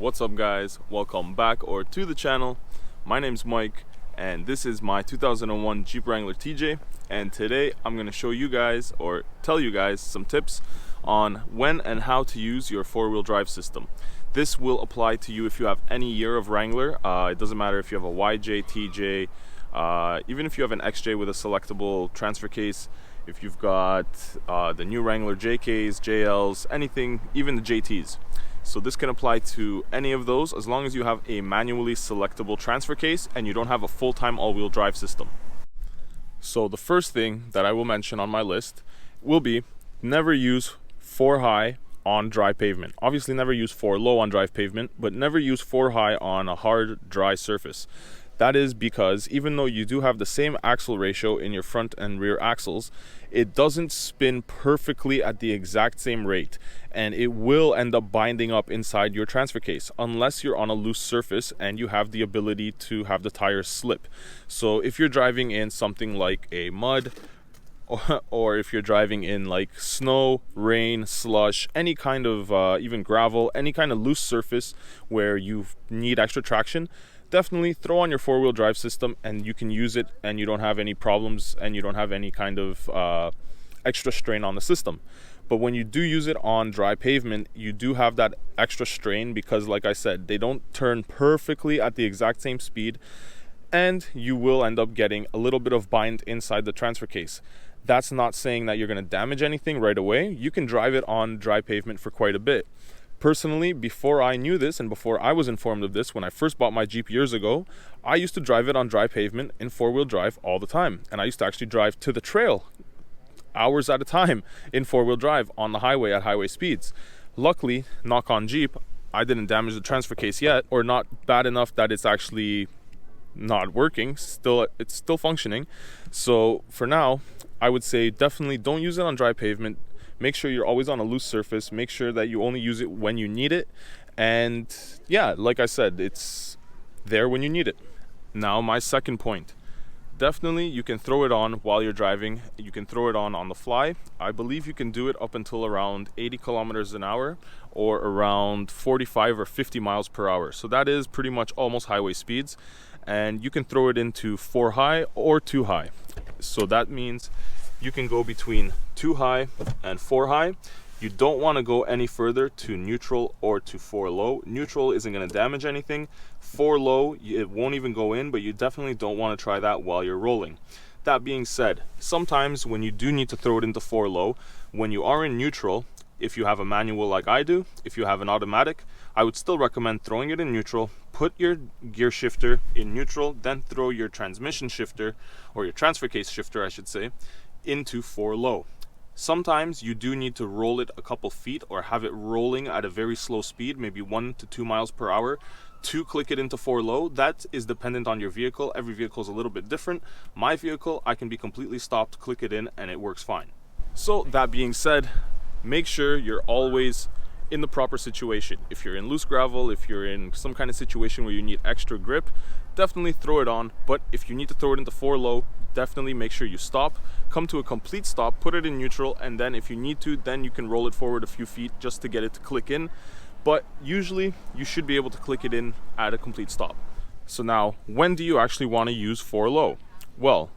What's up guys, welcome back or to the channel. My name's Mike and this is my 2001 Jeep Wrangler TJ, and today I'm going to show you guys or tell you guys some tips on when and how to use your four-wheel drive system. This will apply to you if you have any year of Wrangler. It doesn't matter if you have a YJ, TJ, even if you have an XJ with a selectable transfer case, if you've got the new Wrangler JKs, JLs, anything, even the JTs. So this can apply to any of those as long as you have a manually selectable transfer case and you don't have a full-time all-wheel drive system. So the first thing that I will mention on my list will be never use 4 high on dry pavement. Obviously never use 4 low on dry pavement, but never use 4 high on a hard dry surface. That is because even though you do have the same axle ratio in your front and rear axles, it doesn't spin perfectly at the exact same rate, and it will end up binding up inside your transfer case unless you're on a loose surface and you have the ability to have the tires slip. So if you're driving in something like a mud, or if you're driving in like snow, rain, slush, any kind of even gravel, any kind of loose surface where you need extra traction, definitely throw on your four-wheel drive system and you can use it and you don't have any problems and you don't have any kind of extra strain on the system. But when you do use it on dry pavement, you do have that extra strain because, like I said, they don't turn perfectly at the exact same speed and you will end up getting a little bit of bind inside the transfer case. That's not saying that you're going to damage anything right away. You can drive it on dry pavement for quite a bit. Personally, before I knew this and before I was informed of this, when I first bought my Jeep years ago, I used to drive it on dry pavement in four-wheel drive all the time. And I used to actually drive to the trail hours at a time in four-wheel drive on the highway at highway speeds. Luckily, knock on Jeep, I didn't damage the transfer case yet, or not bad enough that it's actually not working. It's still functioning. So for now, I would say definitely don't use it on dry pavement. Make sure you're always on a loose surface. Make sure that you only use it when you need it. And yeah, like I said, it's there when you need it. Now, my second point. Definitely, you can throw it on while you're driving. You can throw it on the fly. I believe you can do it up until around 80 kilometers an hour or around 45 or 50 miles per hour. So that is pretty much almost highway speeds. And you can throw it into 4 high or 2 high. So that means you can go between 2 high and 4 high. You don't want to go any further to neutral or to 4 low. Neutral isn't going to damage anything. 4 low, it won't even go in, but you definitely don't want to try that while you're rolling. That being said, sometimes when you do need to throw it into 4 low, when you are in neutral, if you have a manual like I do, if you have an automatic, I would still recommend throwing it in neutral. Put your gear shifter in neutral, then throw your transmission shifter, or your transfer case shifter I should say, into 4 low. Sometimes you do need to roll it a couple feet or have it rolling at a very slow speed, maybe 1 to 2 miles per hour, to click it into 4 low. That is dependent on your vehicle. Every vehicle is a little bit different. My vehicle, I can be completely stopped, click it in, and it works fine. So that being said, make sure you're always in the proper situation. If you're in loose gravel, if you're in some kind of situation where you need extra grip, definitely throw it on. But if you need to throw it into 4 low, definitely make sure you stop, come to a complete stop, put it in neutral, and then if you need to, then you can roll it forward a few feet just to get it to click in. But usually you should be able to click it in at a complete stop. So now, when do you actually want to use 4 low? Well,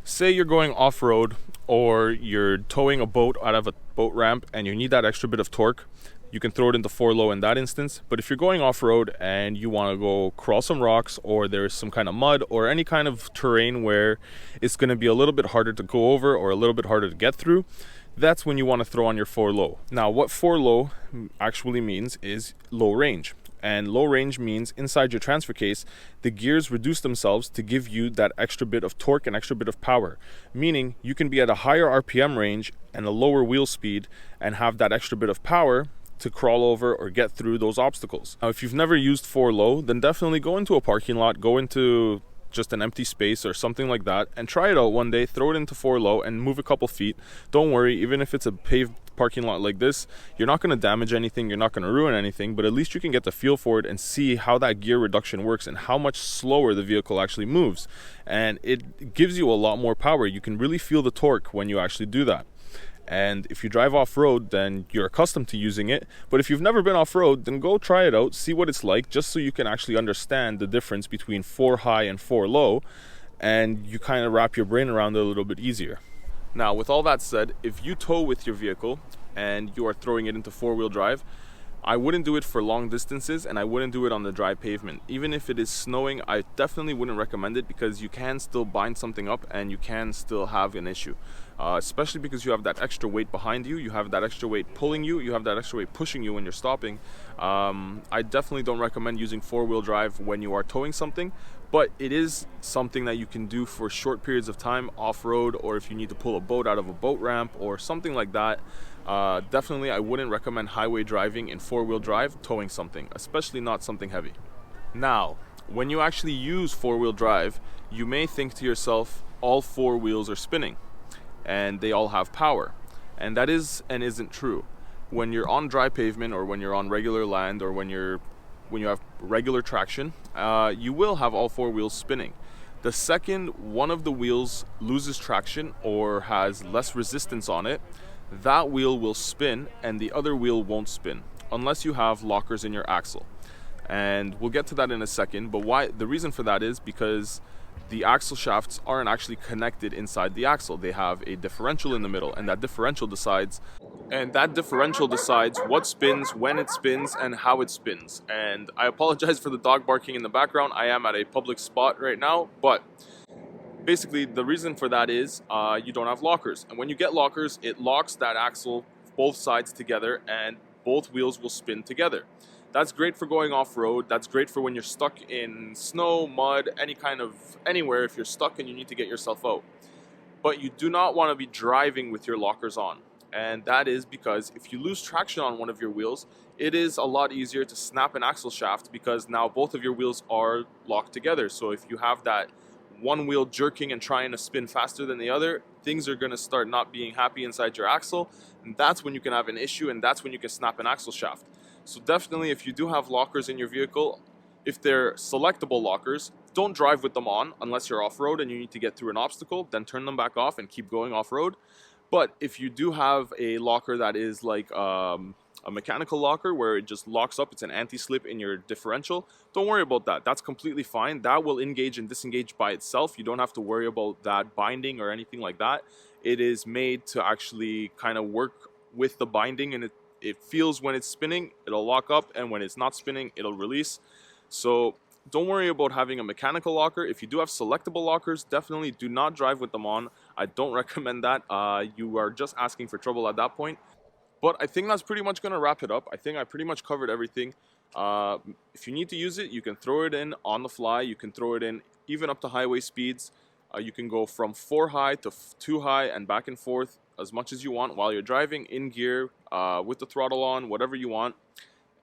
say you're going off-road or you're towing a boat out of a boat ramp and you need that extra bit of torque. You can throw it into 4 low in that instance. But if you're going off-road and you want to go crawl some rocks, or there's some kind of mud or any kind of terrain where it's going to be a little bit harder to go over or a little bit harder to get through, that's when you want to throw on your 4 low. Now, what 4 low actually means is low range. And low range means inside your transfer case, the gears reduce themselves to give you that extra bit of torque and extra bit of power. Meaning you can be at a higher RPM range and a lower wheel speed and have that extra bit of power to crawl over or get through those obstacles. Now, if you've never used 4 low, then definitely go into a parking lot, go into just an empty space or something like that and try it out one day. Throw it into 4 low and move a couple feet. Don't worry, even if it's a paved parking lot like this, you're not going to damage anything, you're not going to ruin anything, but at least you can get the feel for it and see how that gear reduction works and how much slower the vehicle actually moves. And it gives you a lot more power. You can really feel the torque when you actually do that. And if you drive off-road, then you're accustomed to using it. But if you've never been off-road, then go try it out, see what it's like, just so you can actually understand the difference between 4 high and 4 low, and you kind of wrap your brain around it a little bit easier. Now, with all that said, if you tow with your vehicle and you are throwing it into 4-wheel drive, I wouldn't do it for long distances, and I wouldn't do it on the dry pavement. Even if it is snowing, I definitely wouldn't recommend it, because you can still bind something up and you can still have an issue. Especially because you have that extra weight behind you, you have that extra weight pulling you, you have that extra weight pushing you when you're stopping. I definitely don't recommend using 4-wheel drive when you are towing something, but it is something that you can do for short periods of time off-road, or if you need to pull a boat out of a boat ramp or something like that. Definitely I wouldn't recommend highway driving in 4-wheel drive towing something, especially not something heavy. Now, when you actually use 4-wheel drive, you may think to yourself, all 4 wheels are spinning and they all have power. And that is and isn't true. When you're on dry pavement, or when you're on regular land, or when you have regular traction, you will have all 4 wheels spinning. The second one of the wheels loses traction or has less resistance on it, that wheel will spin and the other wheel won't spin, unless you have lockers in your axle. And we'll get to that in a second, but the reason for that is because the axle shafts aren't actually connected inside the axle. They have a differential in the middle, and that differential decides what spins, when it spins, and how it spins. And I apologize for the dog barking in the background. I am at a public spot right now, but basically the reason for that is you don't have lockers. And when you get lockers, it locks that axle both sides together and both wheels will spin together. That's great for going off-road. That's great for when you're stuck in snow, mud, anywhere if you're stuck and you need to get yourself out. But you do not want to be driving with your lockers on. And that is because if you lose traction on one of your wheels, it is a lot easier to snap an axle shaft, because now both of your wheels are locked together. So if you have that one wheel jerking and trying to spin faster than the other, things are going to start not being happy inside your axle, and that's when you can have an issue, and that's when you can snap an axle shaft. So definitely, if you do have lockers in your vehicle, if they're selectable lockers, don't drive with them on unless you're off-road and you need to get through an obstacle, then turn them back off and keep going off-road. But if you do have a locker that is like a mechanical locker where it just locks up, it's an anti-slip in your differential, don't worry about that. That's completely fine. That will engage and disengage by itself. You don't have to worry about that binding or anything like that. It is made to actually kind of work with the binding, and it feels when it's spinning, it'll lock up, and when it's not spinning, it'll release. So don't worry about having a mechanical locker. If you do have selectable lockers, definitely do not drive with them on. I don't recommend that. You are just asking for trouble at that point. But I think that's pretty much going to wrap it up. I think I pretty much covered everything. If you need to use it, you can throw it in on the fly. You can throw it in even up to highway speeds. You can go from 4 high to 2 high and back and forth as much as you want while you're driving, in gear, with the throttle on, whatever you want.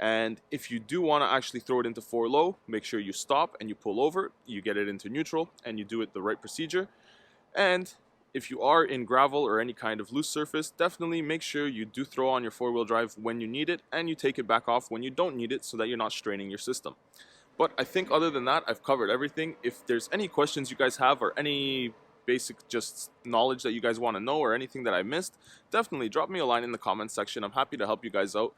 And if you do want to actually throw it into 4 low, make sure you stop and you pull over, you get it into neutral, and you do it the right procedure. And if you are in gravel or any kind of loose surface, definitely make sure you do throw on your 4-wheel drive when you need it, and you take it back off when you don't need it, so that you're not straining your system. But I think other than that, I've covered everything. If there's any questions you guys have, or any basic just knowledge that you guys want to know, or anything that I missed, definitely drop me a line in the comments section. I'm happy to help you guys out.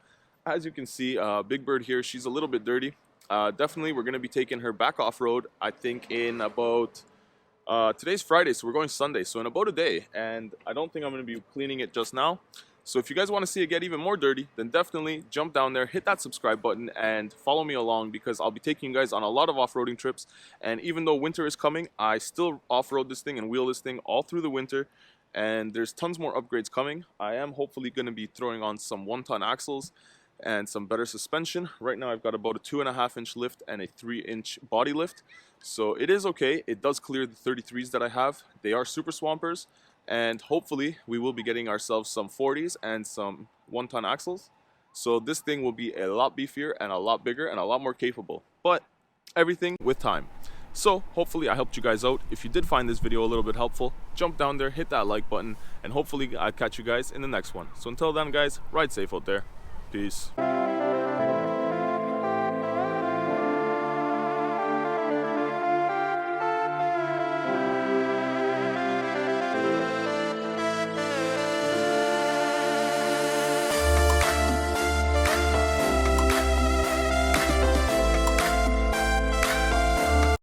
As you can see, Big Bird here, she's a little bit dirty. Definitely we're going to be taking her back off-road, I think in about, today's Friday, so we're going Sunday, so in about a day, and I don't think I'm going to be cleaning it just now. So if you guys want to see it get even more dirty, then definitely jump down there, hit that subscribe button, and follow me along, because I'll be taking you guys on a lot of off-roading trips. And even though winter is coming, I still off-road this thing and wheel this thing all through the winter, and there's tons more upgrades coming. I am hopefully going to be throwing on some 1-ton axles and some better suspension. Right now I've got about a 2.5-inch lift and a 3-inch body lift, so it is okay. It does clear the 33s that I have. They are super swampers, and hopefully we will be getting ourselves some 40s and some 1-ton axles, so this thing will be a lot beefier and a lot bigger and a lot more capable, but everything with time. So hopefully I helped you guys out. If you did find this video a little bit helpful, jump down there, hit that like button, and hopefully I'll catch you guys in the next one. So until then guys, ride safe out there. Peace.